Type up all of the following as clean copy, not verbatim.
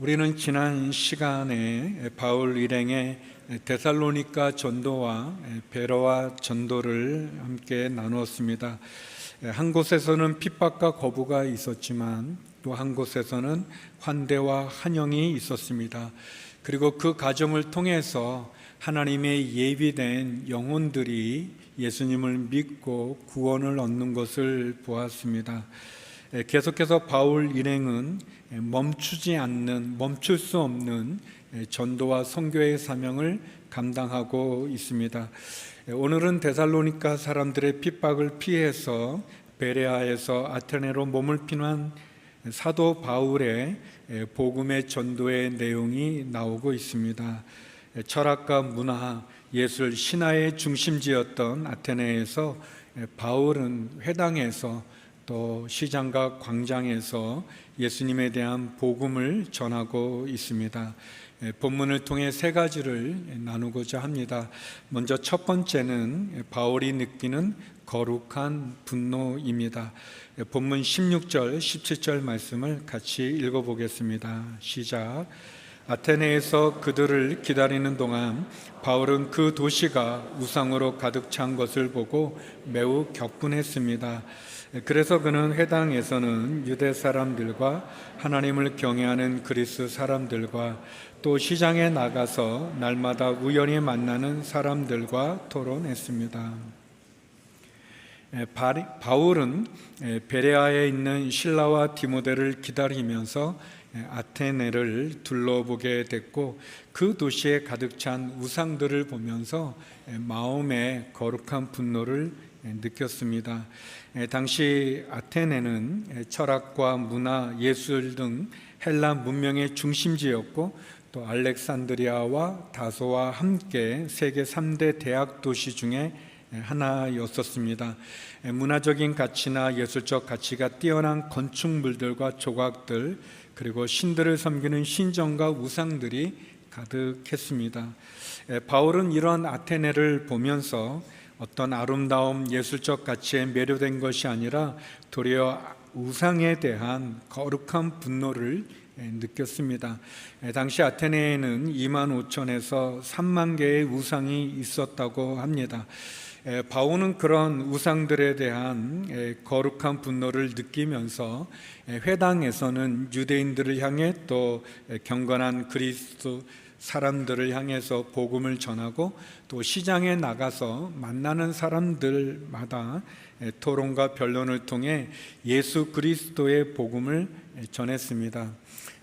우리는 지난 시간에 바울 일행의 데살로니가 전도와 베로아 전도를 함께 나누었습니다. 한 곳에서는 핍박과 거부가 있었지만 또 한 곳에서는 환대와 환영이 있었습니다. 그리고 그 과정을 통해서 하나님의 예비된 영혼들이 예수님을 믿고 구원을 얻는 것을 보았습니다. 계속해서 바울 일행은 멈출 수 없는 전도와 선교의 사명을 감당하고 있습니다. 오늘은 데살로니가 사람들의 핍박을 피해서 베레아에서 아테네로 몸을 피난 사도 바울의 복음의 전도의 내용이 나오고 있습니다. 철학과 문화, 예술, 신화의 중심지였던 아테네에서 바울은 회당에서 또 시장과 광장에서 예수님에 대한 복음을 전하고 있습니다. 본문을 통해 세 가지를 나누고자 합니다. 먼저 첫 번째는 바울이 느끼는 거룩한 분노입니다. 본문 16절, 17절 말씀을 같이 읽어보겠습니다. 시작. 아테네에서 그들을 기다리는 동안 바울은 그 도시가 우상으로 가득 찬 것을 보고 매우 격분했습니다. 그래서 그는 회당에서는 유대 사람들과 하나님을 경외하는 그리스 사람들과 또 시장에 나가서 날마다 우연히 만나는 사람들과 토론했습니다. 바울은 베레아에 있는 실라와 디모데를 기다리면서 아테네를 둘러보게 됐고 그 도시에 가득 찬 우상들을 보면서 마음의 거룩한 분노를 느꼈습니다. 당시 아테네는 철학과 문화, 예술 등 헬라 문명의 중심지였고 또 알렉산드리아와 다소와 함께 세계 3대 대학 도시 중에 하나였었습니다. 문화적인 가치나 예술적 가치가 뛰어난 건축물들과 조각들 그리고 신들을 섬기는 신전과 우상들이 가득했습니다. 바울은 이런 아테네를 보면서 어떤 아름다움, 예술적 가치에 매료된 것이 아니라 도리어 우상에 대한 거룩한 분노를 느꼈습니다. 당시 아테네에는 2만 5천에서 3만 개의 우상이 있었다고 합니다. 바울은 그런 우상들에 대한 거룩한 분노를 느끼면서 회당에서는 유대인들을 향해 또 경건한 그리스도 사람들을 향해서 복음을 전하고 또 시장에 나가서 만나는 사람들마다 토론과 변론을 통해 예수 그리스도의 복음을 전했습니다.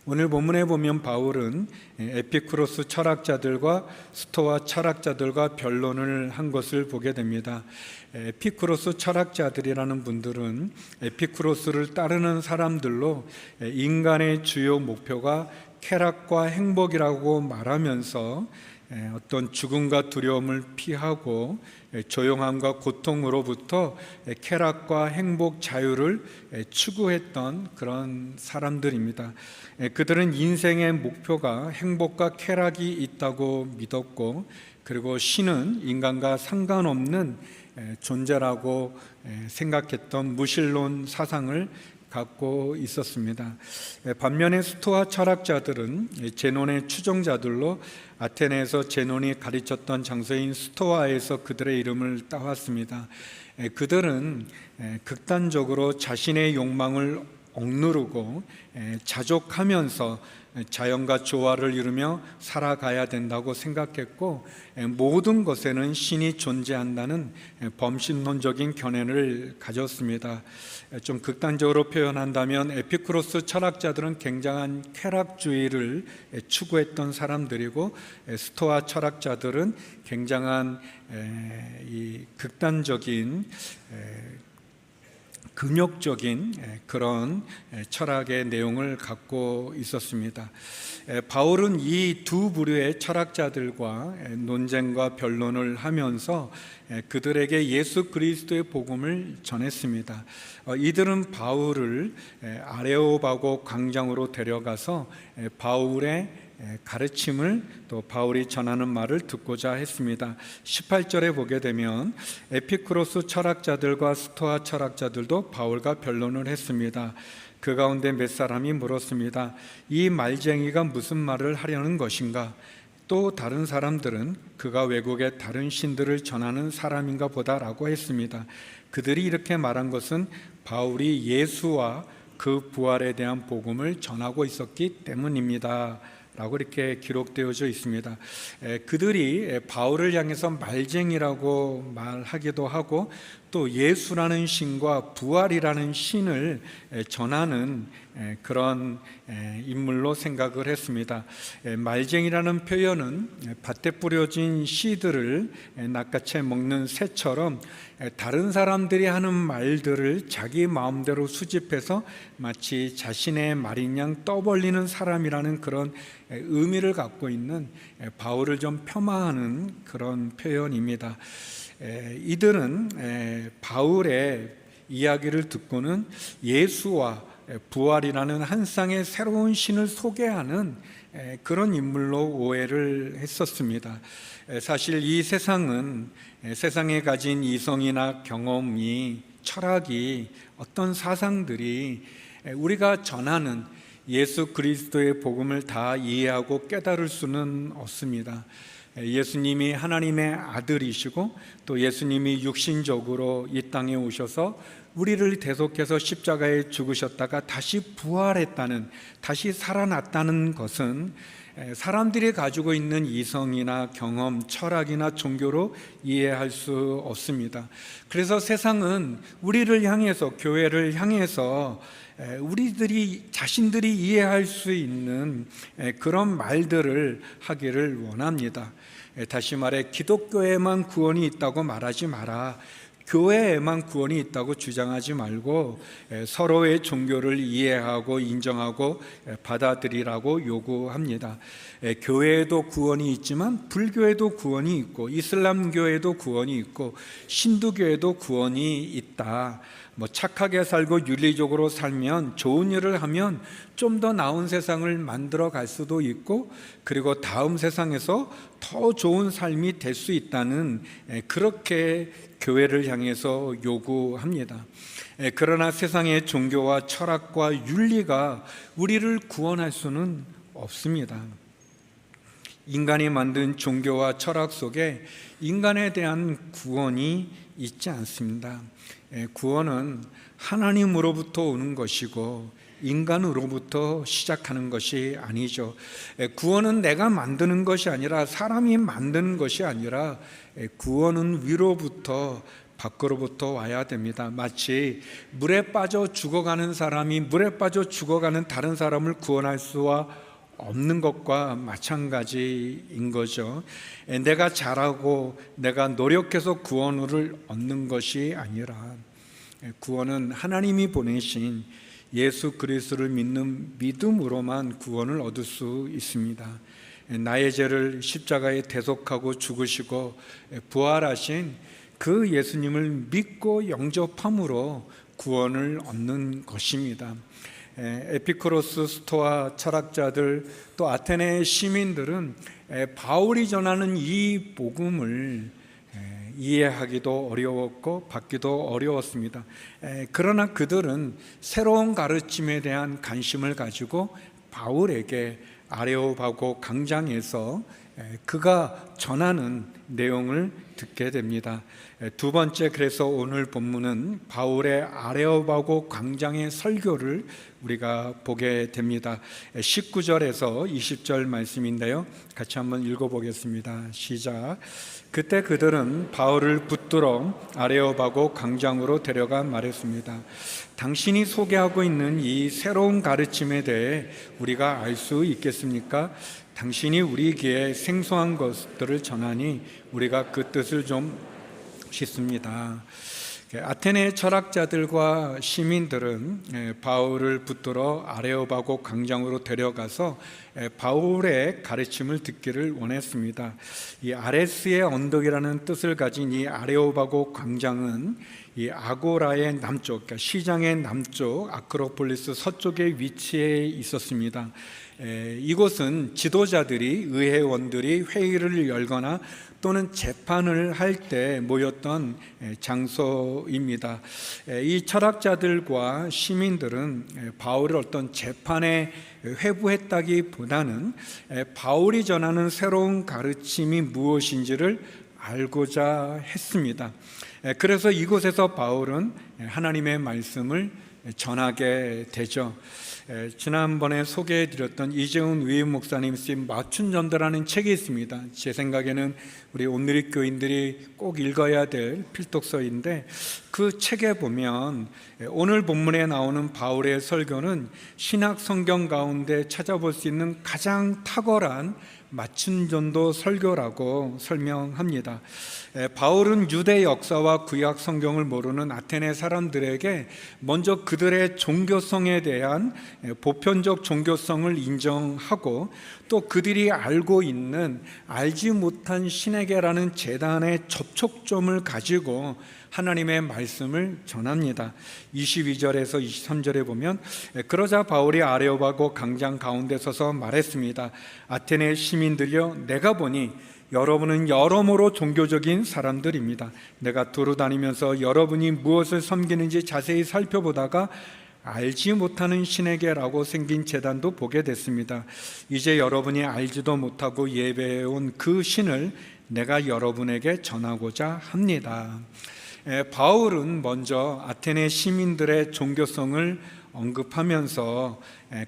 오늘 본문에 보면 바울은 에피쿠로스 철학자들과 스토아 철학자들과 변론을 한 것을 보게 됩니다. 에피쿠로스 철학자들이라는 분들은 에피쿠로스를 따르는 사람들로 인간의 주요 목표가 쾌락과 행복이라고 말하면서 어떤 죽음과 두려움을 피하고 조용함과 고통으로부터 쾌락과 행복, 자유를 추구했던 그런 사람들입니다. 그들은 인생의 목표가 행복과 쾌락이 있다고 믿었고 그리고 신은 인간과 상관없는 존재라고 생각했던 무신론 사상을 갖고 있었습니다. 반면에 스토아 철학자들은 제논의 추종자들로 아테네에서 제논이 가르쳤던 장소인 스토아에서 그들의 이름을 따왔습니다. 그들은 극단적으로 자신의 욕망을 억누르고 자족하면서 자연과 조화를 이루며 살아가야 된다고 생각했고 모든 것에는 신이 존재한다는 범신론적인 견해를 가졌습니다. 좀 극단적으로 표현한다면 에피쿠로스 철학자들은 굉장한 쾌락주의를 추구했던 사람들이고 스토아 철학자들은 굉장한 이 극단적인 금욕적인 그런 철학의 내용을 갖고 있었습니다. 바울은 이 두 부류의 철학자들과 논쟁과 변론을 하면서 그들에게 예수 그리스도의 복음을 전했습니다. 이들은 바울을 아레오바고 광장으로 데려가서 바울의 가르침을 또 바울이 전하는 말을 듣고자 했습니다. 18절에 보게 되면 에피쿠로스 철학자들과 스토아 철학자들도 바울과 변론을 했습니다. 그 가운데 몇 사람이 물었습니다. 이 말쟁이가 무슨 말을 하려는 것인가? 또 다른 사람들은 그가 외국의 다른 신들을 전하는 사람인가 보다라고 했습니다. 그들이 이렇게 말한 것은 바울이 예수와 그 부활에 대한 복음을 전하고 있었기 때문입니다 라고 이렇게 기록되어져 있습니다. 그들이 바울을 향해서 말쟁이라고 말하기도 하고 또 예수라는 신과 부활이라는 신을 전하는 그런 인물로 생각을 했습니다. 말쟁이라는 표현은 밭에 뿌려진 씨들을 낚아채 먹는 새처럼 다른 사람들이 하는 말들을 자기 마음대로 수집해서 마치 자신의 말인 양 떠벌리는 사람이라는 그런 의미를 갖고 있는 바울을 좀 폄하하는 그런 표현입니다. 이들은 바울의 이야기를 듣고는 예수와 부활이라는 한 쌍의 새로운 신을 소개하는 그런 인물로 오해를 했었습니다. 사실 이 세상은 세상에 가진 이성이나 경험이, 철학이, 어떤 사상들이 우리가 전하는 예수 그리스도의 복음을 다 이해하고 깨달을 수는 없습니다. 예수님이 하나님의 아들이시고 또 예수님이 육신적으로 이 땅에 오셔서 우리를 대속해서 십자가에 죽으셨다가 다시 부활했다는, 다시 살아났다는 것은 사람들이 가지고 있는 이성이나 경험, 철학이나 종교로 이해할 수 없습니다. 그래서 세상은 우리를 향해서, 교회를 향해서 우리들이 자신들이 이해할 수 있는 그런 말들을 하기를 원합니다. 다시 말해 기독교에만 구원이 있다고 말하지 마라. 교회에만 구원이 있다고 주장하지 말고 서로의 종교를 이해하고 인정하고 받아들이라고 요구합니다. 교회에도 구원이 있지만 불교에도 구원이 있고 이슬람교에도 구원이 있고 신두교에도 구원이 있다. 착하게 살고 윤리적으로 살면, 좋은 일을 하면 좀 더 나은 세상을 만들어 갈 수도 있고, 그리고 다음 세상에서 더 좋은 삶이 될 수 있다는, 그렇게 교회를 향해서 요구합니다. 그러나 세상의 종교와 철학과 윤리가 우리를 구원할 수는 없습니다. 인간이 만든 종교와 철학 속에 인간에 대한 구원이 있지 않습니다. 구원은 하나님으로부터 오는 것이고 인간으로부터 시작하는 것이 아니죠. 구원은 내가 만드는 것이 아니라, 사람이 만드는 것이 아니라, 구원은 위로부터 밖으로부터 와야 됩니다. 마치 물에 빠져 죽어가는 사람이 물에 빠져 죽어가는 다른 사람을 구원할 수와 없는 것과 마찬가지인 거죠. 내가 잘하고 내가 노력해서 구원을 얻는 것이 아니라, 구원은 하나님이 보내신 예수 그리스도를 믿는 믿음으로만 구원을 얻을 수 있습니다. 나의 죄를 십자가에 대속하고 죽으시고 부활하신 그 예수님을 믿고 영접함으로 구원을 얻는 것입니다. 에피쿠로스 스토아 철학자들, 또 아테네 시민들은 바울이 전하는 이 복음을 이해하기도 어려웠고 받기도 어려웠습니다. 그러나 그들은 새로운 가르침에 대한 관심을 가지고 바울에게 아레오바고 광장에서 그가 전하는 내용을 듣게 됩니다. 두 번째, 그래서 오늘 본문은 바울의 아레오바고 광장의 설교를 우리가 보게 됩니다. 19절에서 20절 말씀인데요, 같이 한번 읽어보겠습니다. 시작. 그때 그들은 바울을 붙들어 아레오바고 광장으로 데려가 말했습니다. 당신이 소개하고 있는 이 새로운 가르침에 대해 우리가 알 수 있겠습니까? 당신이 우리 귀에 생소한 것들을 전하니 우리가 그 뜻을 좀 싶습니다. 아테네 철학자들과 시민들은 바울을 붙들어 아레오바고 광장으로 데려가서 바울의 가르침을 듣기를 원했습니다. 이 아레스의 언덕이라는 뜻을 가진 이 아레오바고 광장은 이 아고라의 남쪽, 그러니까 시장의 남쪽, 아크로폴리스 서쪽에 위치해 있었습니다. 이곳은 지도자들이, 의회원들이 회의를 열거나 또는 재판을 할 때 모였던 장소입니다. 이 철학자들과 시민들은 바울을 어떤 재판에 회부했다기보다는 바울이 전하는 새로운 가르침이 무엇인지를 알고자 했습니다. 그래서 이곳에서 바울은 하나님의 말씀을 전하게 되죠. 지난번에 소개해드렸던 이재훈 위임 목사님 쓴 맞춤 전도라는 책이 있습니다. 제 생각에는 우리 온누리 교인들이 꼭 읽어야 될 필독서인데, 그 책에 보면 오늘 본문에 나오는 바울의 설교는 신약 성경 가운데 찾아볼 수 있는 가장 탁월한 맞춤 전도 설교라고 설명합니다. 바울은 유대 역사와 구약 성경을 모르는 아테네 사람들에게 먼저 그들의 종교성에 대한 보편적 종교성을 인정하고, 또 그들이 알고 있는 알지 못한 신에게라는 재단의 접촉점을 가지고 하나님의 말씀을 전합니다. 22절에서 23절에 보면, 그러자 바울이 아레오바고 광장 가운데 서서 말했습니다. 아테네 시민들이여, 내가 보니 여러분은 여러모로 종교적인 사람들입니다. 내가 두루다니면서 여러분이 무엇을 섬기는지 자세히 살펴보다가 알지 못하는 신에게라고 생긴 제단도 보게 됐습니다. 이제 여러분이 알지도 못하고 예배해온 그 신을 내가 여러분에게 전하고자 합니다. 바울은 먼저 아테네 시민들의 종교성을 언급하면서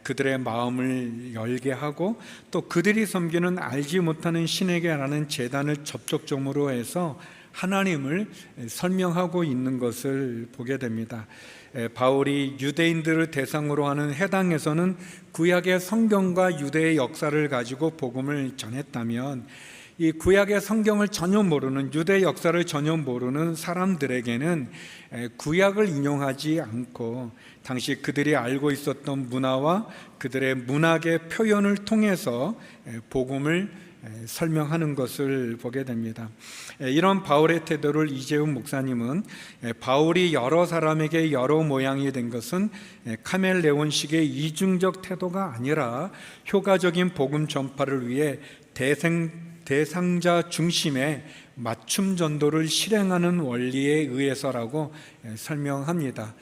그들의 마음을 열게 하고, 또 그들이 섬기는 알지 못하는 신에게라는 제단을 접촉점으로 해서 하나님을 설명하고 있는 것을 보게 됩니다. 바울이 유대인들을 대상으로 하는 해당에서는 구약의 성경과 유대의 역사를 가지고 복음을 전했다면, 이 구약의 성경을 전혀 모르는, 유대 역사를 전혀 모르는 사람들에게는 구약을 인용하지 않고 당시 그들이 알고 있었던 문화와 그들의 문학의 표현을 통해서 복음을 설명하는 것을 보게 됩니다. 이런 바울의 태도를 이재훈 목사님은, 바울이 여러 사람에게 여러 모양이 된 것은 카멜레온식의 이중적 태도가 아니라 효과적인 복음 전파를 위해 대상자 중심의 맞춤 전도를 실행하는 원리에 의해서라고 설명합니다.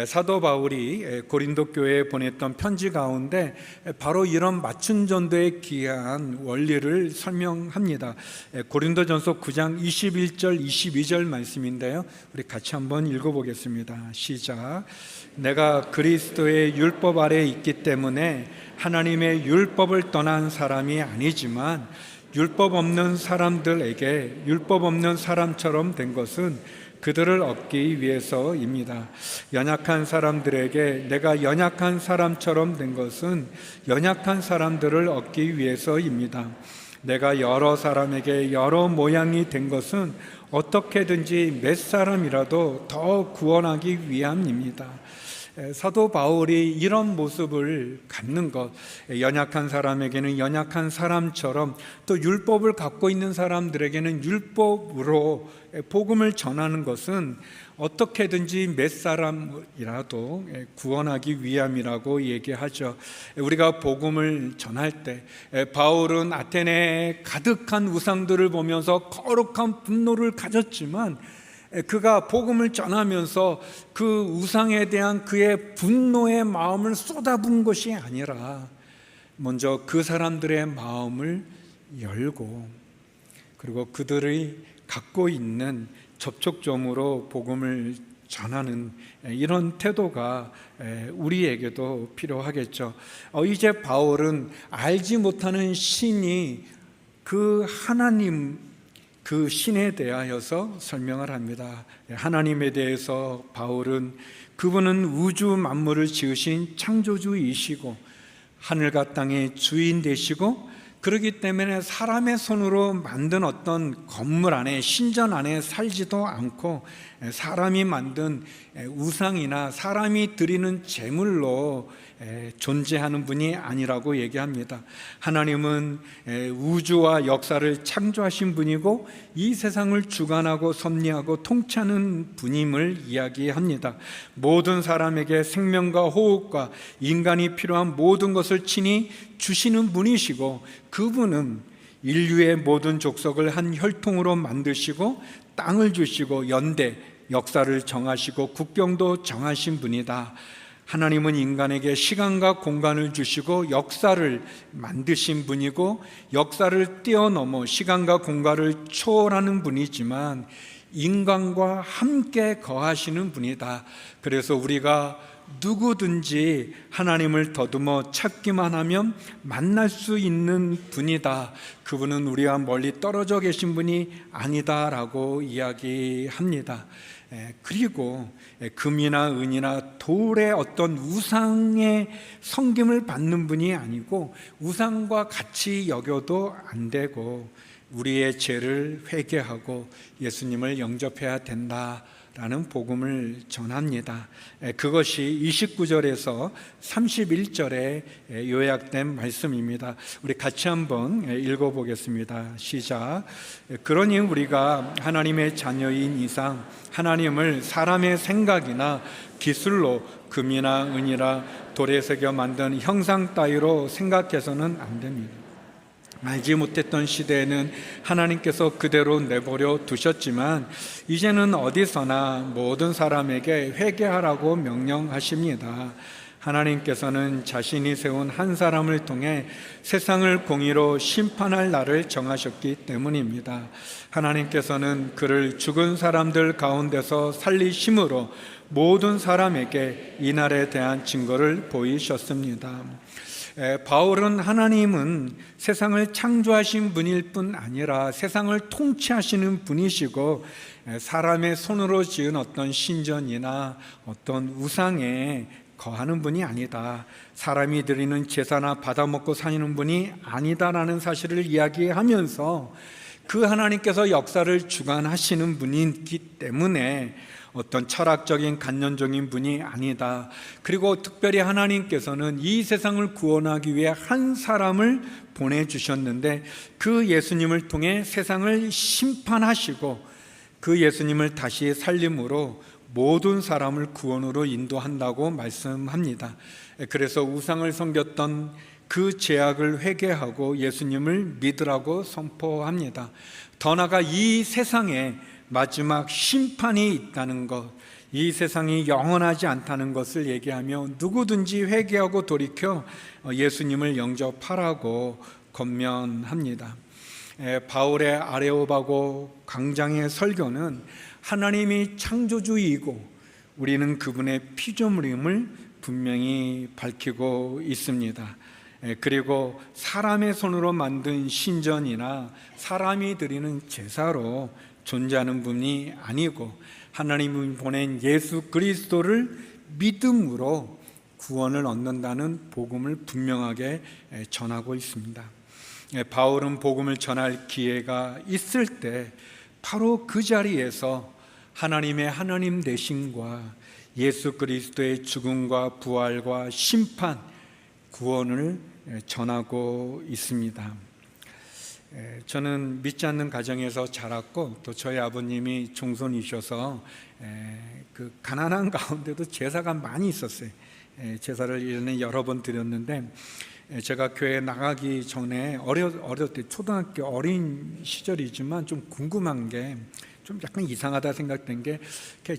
사도 바울이 고린도 교회에 보냈던 편지 가운데 바로 이런 맞춤 전도에 기한 원리를 설명합니다. 고린도전서 9장 21절 22절 말씀인데요, 우리 같이 한번 읽어보겠습니다. 시작. 내가 그리스도의 율법 아래 있기 때문에 하나님의 율법을 떠난 사람이 아니지만, 율법 없는 사람들에게 율법 없는 사람처럼 된 것은 그들을 얻기 위해서입니다. 연약한 사람들에게 내가 연약한 사람처럼 된 것은 연약한 사람들을 얻기 위해서입니다. 내가 여러 사람에게 여러 모양이 된 것은 어떻게든지 몇 사람이라도 더 구원하기 위함입니다. 사도 바울이 이런 모습을 갖는 것, 연약한 사람에게는 연약한 사람처럼, 또 율법을 갖고 있는 사람들에게는 율법으로 복음을 전하는 것은 어떻게든지 몇 사람이라도 구원하기 위함이라고 얘기하죠. 우리가 복음을 전할 때 바울은 아테네에 가득한 우상들을 보면서 거룩한 분노를 가졌지만, 그가 복음을 전하면서 그 우상에 대한 그의 분노의 마음을 쏟아부은 것이 아니라 먼저 그 사람들의 마음을 열고, 그리고 그들이 갖고 있는 접촉점으로 복음을 전하는 이런 태도가 우리에게도 필요하겠죠. 이제 바울은 알지 못하는 신이 그 하나님, 그 신에 대하여서 설명을 합니다. 하나님에 대해서 바울은, 그분은 우주 만물을 지으신 창조주이시고 하늘과 땅의 주인 되시고, 그렇기 때문에 사람의 손으로 만든 어떤 건물 안에, 신전 안에 살지도 않고 사람이 만든 우상이나 사람이 드리는 제물로 존재하는 분이 아니라고 얘기합니다. 하나님은 우주와 역사를 창조하신 분이고 이 세상을 주관하고 섭리하고 통치하는 분임을 이야기합니다. 모든 사람에게 생명과 호흡과 인간이 필요한 모든 것을 친히 주시는 분이시고, 그분은 인류의 모든 족속을 한 혈통으로 만드시고 땅을 주시고 연대, 역사를 정하시고 국경도 정하신 분이다. 하나님은 인간에게 시간과 공간을 주시고 역사를 만드신 분이고, 역사를 뛰어넘어 시간과 공간을 초월하는 분이지만 인간과 함께 거하시는 분이다. 그래서 우리가 누구든지 하나님을 더듬어 찾기만 하면 만날 수 있는 분이다. 그분은 우리와 멀리 떨어져 계신 분이 아니다라고 이야기합니다. 그리고 금이나 은이나 돌의 어떤 우상의 섬김을 받는 분이 아니고 우상과 같이 여겨도 안 되고 우리의 죄를 회개하고 예수님을 영접해야 된다라는 복음을 전합니다. 그것이 29절에서 31절에 요약된 말씀입니다. 우리 같이 한번 읽어보겠습니다. 시작. 그러니 우리가 하나님의 자녀인 이상 하나님을 사람의 생각이나 기술로 금이나 은이나 돌에 새겨 만든 형상 따위로 생각해서는 안 됩니다. 알지 못했던 시대에는 하나님께서 그대로 내버려 두셨지만 이제는 어디서나 모든 사람에게 회개하라고 명령하십니다. 하나님께서는 자신이 세운 한 사람을 통해 세상을 공의로 심판할 날을 정하셨기 때문입니다. 하나님께서는 그를 죽은 사람들 가운데서 살리심으로 모든 사람에게 이 날에 대한 증거를 보이셨습니다. 바울은 하나님은 세상을 창조하신 분일 뿐 아니라 세상을 통치하시는 분이시고 사람의 손으로 지은 어떤 신전이나 어떤 우상에 거하는 분이 아니다. 사람이 드리는 제사나 받아먹고 사는 분이 아니다라는 사실을 이야기하면서 그 하나님께서 역사를 주관하시는 분이기 때문에 어떤 철학적인 관념적인 분이 아니다. 그리고 특별히 하나님께서는 이 세상을 구원하기 위해 한 사람을 보내주셨는데 그 예수님을 통해 세상을 심판하시고 그 예수님을 다시 살림으로 모든 사람을 구원으로 인도한다고 말씀합니다. 그래서 우상을 섬겼던 그 죄악을 회개하고 예수님을 믿으라고 선포합니다. 더 나아가 이 세상에 마지막 심판이 있다는 것, 이 세상이 영원하지 않다는 것을 얘기하며 누구든지 회개하고 돌이켜 예수님을 영접하라고 권면합니다. 바울의 아레오바고 광장의 설교는 하나님이 창조주이고 우리는 그분의 피조물임을 분명히 밝히고 있습니다. 그리고 사람의 손으로 만든 신전이나 사람이 드리는 제사로 존재하는 분이 아니고 하나님이 보낸 예수 그리스도를 믿음으로 구원을 얻는다는 복음을 분명하게 전하고 있습니다. 바울은 복음을 전할 기회가 있을 때 바로 그 자리에서 하나님의 하나님 되심과 예수 그리스도의 죽음과 부활과 심판, 구원을 전하고 있습니다. 저는 믿지 않는 가정에서 자랐고 또 저희 아버님이 종손이셔서 그 가난한 가운데도 제사가 많이 있었어요. 제사를 1년에 여러 번 드렸는데 제가 교회 나가기 전에 어릴 때 초등학교 어린 시절이지만 좀 궁금한 게 좀 약간 이상하다 생각된 게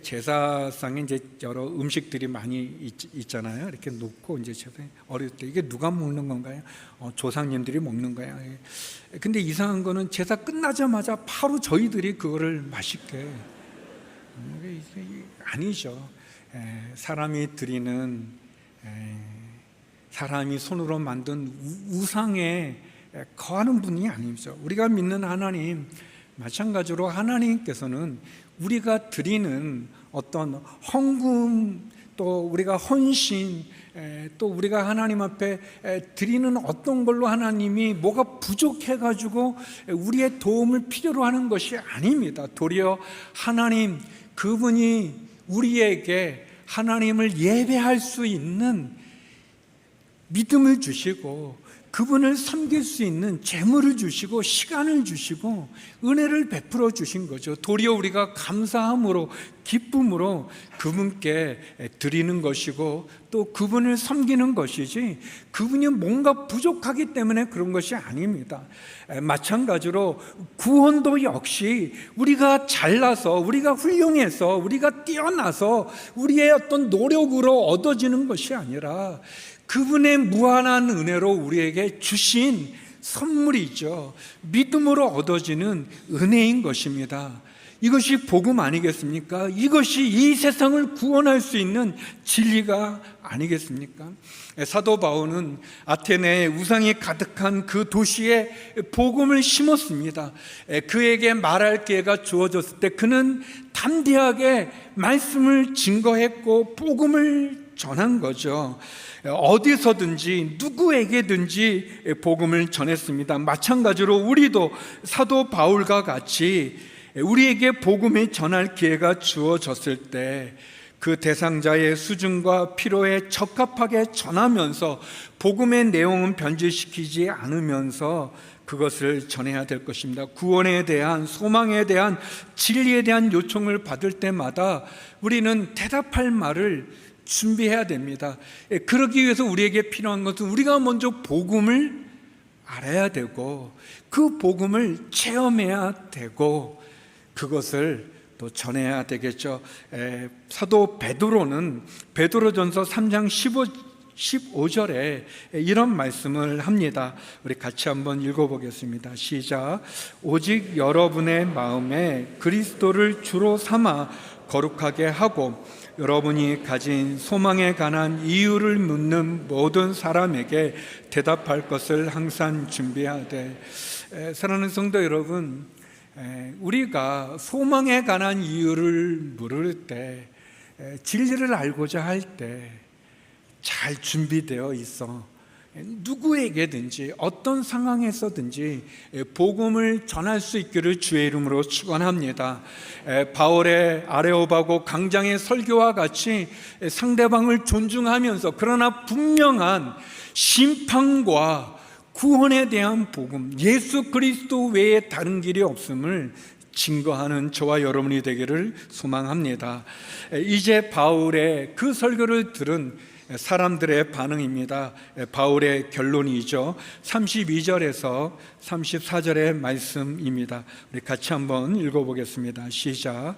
제사상에 이제 여러 음식들이 많이 있잖아요. 이렇게 놓고 이제 제사에 어릴 때 이게 누가 먹는 건가요? 조상님들이 먹는 거야. 근데 이상한 거는 제사 끝나자마자 바로 저희들이 그거를 맛있게 이게 아니죠. 사람이 드리는 사람이 손으로 만든 우상에 거하는 분이 아니죠. 우리가 믿는 하나님 마찬가지로 하나님께서는 우리가 드리는 어떤 헌금 또 우리가 헌신 또 우리가 하나님 앞에 드리는 어떤 걸로 하나님이 뭐가 부족해가지고 우리의 도움을 필요로 하는 것이 아닙니다. 도리어 하나님 그분이 우리에게 하나님을 예배할 수 있는 믿음을 주시고 그분을 섬길 수 있는 재물을 주시고 시간을 주시고 은혜를 베풀어 주신 거죠. 도리어 우리가 감사함으로 기쁨으로 그분께 드리는 것이고 또 그분을 섬기는 것이지 그분이 뭔가 부족하기 때문에 그런 것이 아닙니다. 마찬가지로 구원도 역시 우리가 잘나서 우리가 훌륭해서 우리가 뛰어나서 우리의 어떤 노력으로 얻어지는 것이 아니라 그분의 무한한 은혜로 우리에게 주신 선물이죠. 믿음으로 얻어지는 은혜인 것입니다. 이것이 복음 아니겠습니까? 이것이 이 세상을 구원할 수 있는 진리가 아니겠습니까? 사도 바울은 아테네에 우상이 가득한 그 도시에 복음을 심었습니다. 그에게 말할 기회가 주어졌을 때 그는 담대하게 말씀을 증거했고 복음을 전한 거죠. 어디서든지 누구에게든지 복음을 전했습니다. 마찬가지로 우리도 사도 바울과 같이 우리에게 복음을 전할 기회가 주어졌을 때 그 대상자의 수준과 필요에 적합하게 전하면서 복음의 내용은 변질시키지 않으면서 그것을 전해야 될 것입니다. 구원에 대한 소망에 대한 진리에 대한 요청을 받을 때마다 우리는 대답할 말을 준비해야 됩니다. 그러기 위해서 우리에게 필요한 것은 우리가 먼저 복음을 알아야 되고 그 복음을 체험해야 되고 그것을 또 전해야 되겠죠. 사도 베드로는 베드로전서 3장 15절에 이런 말씀을 합니다. 우리 같이 한번 읽어보겠습니다. 시작. 오직 여러분의 마음에 그리스도를 주로 삼아 거룩하게 하고 여러분이 가진 소망에 관한 이유를 묻는 모든 사람에게 대답할 것을 항상 준비하되. 사랑하는 성도 여러분, 우리가 소망에 관한 이유를 물을 때 진리를 알고자 할 때 잘 준비되어 있어 누구에게든지 어떤 상황에서든지 복음을 전할 수 있기를 주의 이름으로 축원합니다. 바울의 아레오바고 강장의 설교와 같이 상대방을 존중하면서 그러나 분명한 심판과 구원에 대한 복음, 예수 그리스도 외에 다른 길이 없음을 증거하는 저와 여러분이 되기를 소망합니다. 이제 바울의 그 설교를 들은 사람들의 반응입니다. 바울의 결론이죠. 32절에서 34절의 말씀입니다. 우리 같이 한번 읽어보겠습니다. 시작.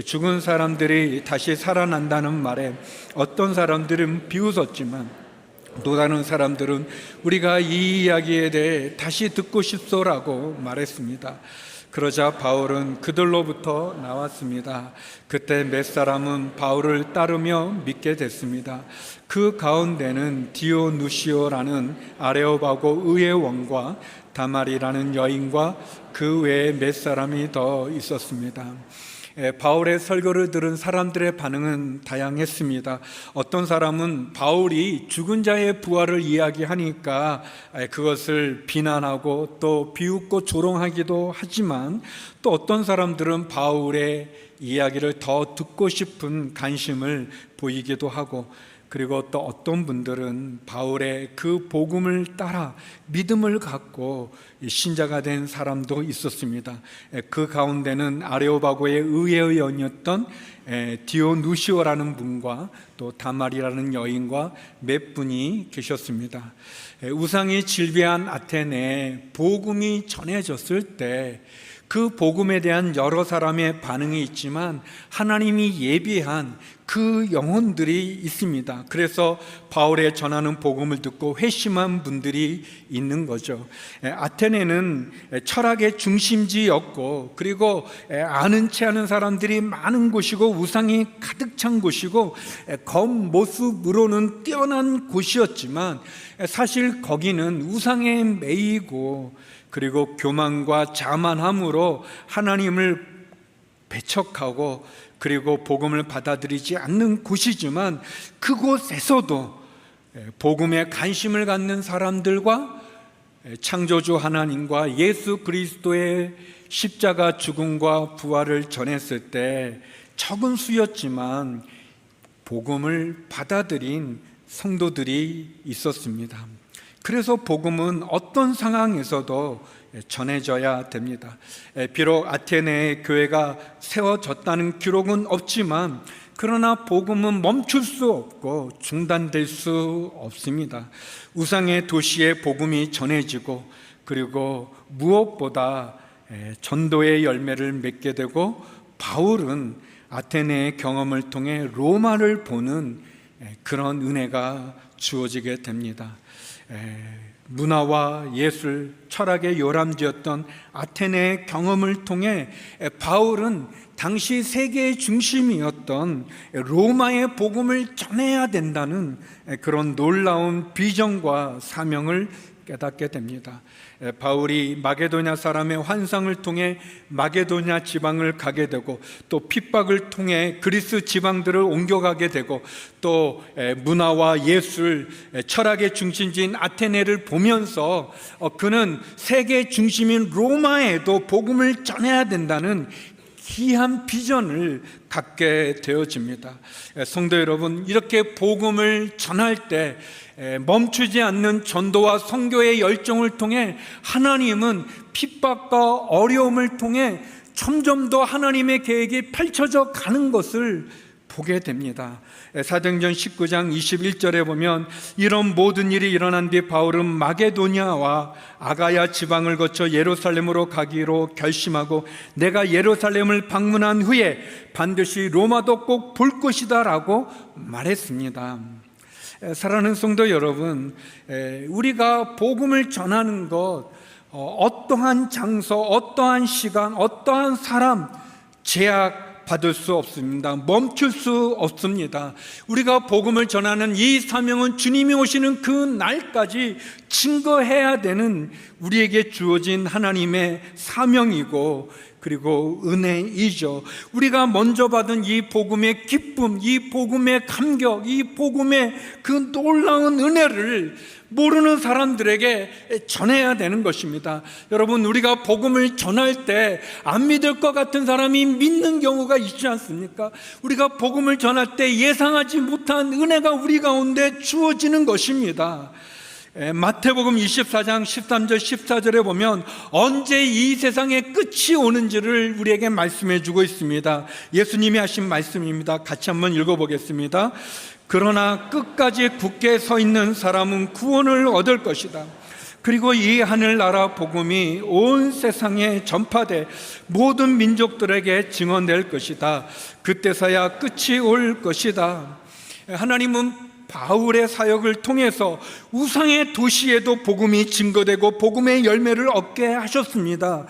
죽은 사람들이 다시 살아난다는 말에 어떤 사람들은 비웃었지만 또 다른 사람들은 우리가 이 이야기에 대해 다시 듣고 싶소라고 말했습니다. 그러자 바울은 그들로부터 나왔습니다. 그때 몇 사람은 바울을 따르며 믿게 됐습니다. 그 가운데는 디오누시오라는 아레오바고 의회 왕과 다말이라는 여인과 그 외에 몇 사람이 더 있었습니다. 바울의 설교를 들은 사람들의 반응은 다양했습니다. 어떤 사람은 바울이 죽은 자의 부활을 이야기하니까 그것을 비난하고 또 비웃고 조롱하기도 하지만 또 어떤 사람들은 바울의 이야기를 더 듣고 싶은 관심을 보이기도 하고 그리고 또 어떤 분들은 바울의 그 복음을 따라 믿음을 갖고 신자가 된 사람도 있었습니다. 그 가운데는 아레오바고의 의회의원이었던 디오누시오라는 분과 또 다말이라는 여인과 몇 분이 계셨습니다. 우상이 질비한 아테네에 복음이 전해졌을 때 그 복음에 대한 여러 사람의 반응이 있지만 하나님이 예비한 그 영혼들이 있습니다. 그래서 바울의 전하는 복음을 듣고 회심한 분들이 있는 거죠. 아테네는 철학의 중심지였고 그리고 아는 체 하는 사람들이 많은 곳이고 우상이 가득 찬 곳이고 겉모습으로는 뛰어난 곳이었지만 사실 거기는 우상에 매이고 그리고 교만과 자만함으로 하나님을 배척하고 그리고 복음을 받아들이지 않는 곳이지만 그곳에서도 복음에 관심을 갖는 사람들과 창조주 하나님과 예수 그리스도의 십자가 죽음과 부활을 전했을 때 적은 수였지만 복음을 받아들인 성도들이 있었습니다. 그래서 복음은 어떤 상황에서도 전해져야 됩니다. 비록 아테네의 교회가 세워졌다는 기록은 없지만, 그러나 복음은 멈출 수 없고 중단될 수 없습니다. 우상의 도시에 복음이 전해지고, 그리고 무엇보다 전도의 열매를 맺게 되고, 바울은 아테네의 경험을 통해 로마를 보는 그런 은혜가 주어지게 됩니다. 문화와 예술, 철학의 요람지였던 아테네의 경험을 통해 바울은 당시 세계의 중심이었던 로마의 복음을 전해야 된다는 그런 놀라운 비전과 사명을 깨닫게 됩니다. 바울이 마게도냐 사람의 환상을 통해 마게도냐 지방을 가게 되고, 또 핍박을 통해 그리스 지방들을 옮겨가게 되고, 또 문화와 예술, 철학의 중심지인 아테네를 보면서 그는 세계 중심인 로마에도 복음을 전해야 된다는 귀한 비전을 갖게 되어집니다. 성도 여러분, 이렇게 복음을 전할 때 멈추지 않는 전도와 선교의 열정을 통해 하나님은 핍박과 어려움을 통해 점점 더 하나님의 계획이 펼쳐져 가는 것을 보게 됩니다. 사도행전 19장 21절에 보면, 이런 모든 일이 일어난 뒤 바울은 마게도냐와 아가야 지방을 거쳐 예루살렘으로 가기로 결심하고, 내가 예루살렘을 방문한 후에 반드시 로마도 꼭 볼 것이다 라고 말했습니다. 사랑하는 성도 여러분, 우리가 복음을 전하는 것, 어떠한 장소, 어떠한 시간, 어떠한 사람 제약 받을 수 없습니다. 멈출 수 없습니다. 우리가 복음을 전하는 이 사명은 주님이 오시는 그 날까지 증거해야 되는 우리에게 주어진 하나님의 사명이고, 그리고 은혜이죠. 우리가 먼저 받은 이 복음의 기쁨, 이 복음의 감격, 이 복음의 그 놀라운 은혜를 모르는 사람들에게 전해야 되는 것입니다. 여러분, 우리가 복음을 전할 때 안 믿을 것 같은 사람이 믿는 경우가 있지 않습니까? 우리가 복음을 전할 때 예상하지 못한 은혜가 우리 가운데 주어지는 것입니다. 마태복음 24장 13절 14절에 보면 언제 이 세상의 끝이 오는지를 우리에게 말씀해 주고 있습니다. 예수님이 하신 말씀입니다. 같이 한번 읽어보겠습니다. 그러나 끝까지 굳게 서 있는 사람은 구원을 얻을 것이다. 그리고 이 하늘나라 복음이 온 세상에 전파돼 모든 민족들에게 증언될 것이다. 그때서야 끝이 올 것이다. 하나님은 바울의 사역을 통해서 우상의 도시에도 복음이 증거되고 복음의 열매를 얻게 하셨습니다.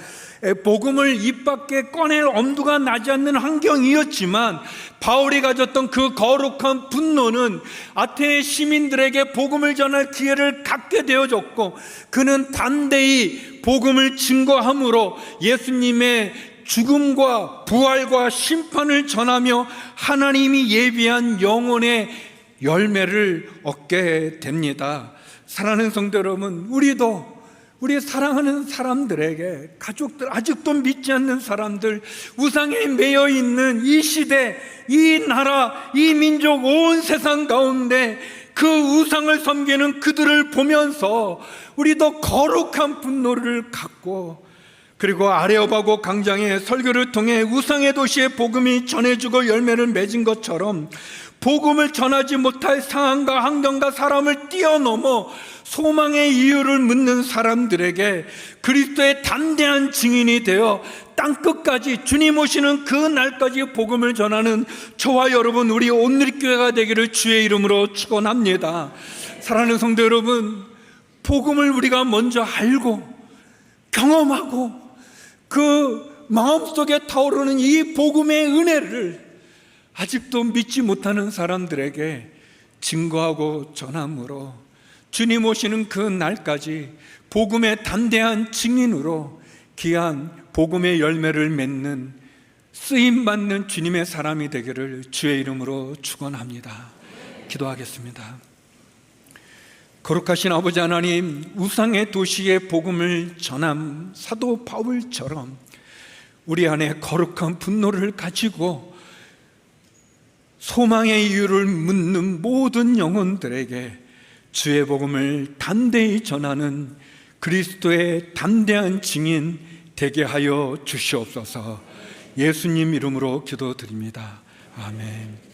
복음을 입 밖에 꺼낼 엄두가 나지 않는 환경이었지만, 바울이 가졌던 그 거룩한 분노는 아테네 시민들에게 복음을 전할 기회를 갖게 되어졌고, 그는 담대히 복음을 증거함으로 예수님의 죽음과 부활과 심판을 전하며 하나님이 예비한 영혼의 열매를 얻게 됩니다. 사랑하는 성도 여러분, 우리도 우리 사랑하는 사람들에게, 가족들, 아직도 믿지 않는 사람들, 우상에 매여 있는 이 시대, 이 나라, 이 민족, 온 세상 가운데 그 우상을 섬기는 그들을 보면서 우리도 거룩한 분노를 갖고, 그리고 아레오바고 강장의 설교를 통해 우상의 도시에 복음이 전해지고 열매를 맺은 것처럼 복음을 전하지 못할 상황과 환경과 사람을 뛰어넘어 소망의 이유를 묻는 사람들에게 그리스도의 담대한 증인이 되어 땅끝까지 주님 오시는 그 날까지 복음을 전하는 저와 여러분, 우리 온누리교회가 되기를 주의 이름으로 축원합니다. 사랑하는 성도 여러분, 복음을 우리가 먼저 알고 경험하고 그 마음속에 타오르는 이 복음의 은혜를 아직도 믿지 못하는 사람들에게 증거하고 전함으로 주님 오시는 그 날까지 복음의 담대한 증인으로 귀한 복음의 열매를 맺는 쓰임받는 주님의 사람이 되기를 주의 이름으로 축원합니다. 기도하겠습니다. 거룩하신 아버지 하나님, 우상의 도시에 복음을 전함 사도 바울처럼 우리 안에 거룩한 분노를 가지고 소망의 이유를 묻는 모든 영혼들에게 주의 복음을 담대히 전하는 그리스도의 담대한 증인 되게 하여 주시옵소서. 예수님 이름으로 기도드립니다. 아멘.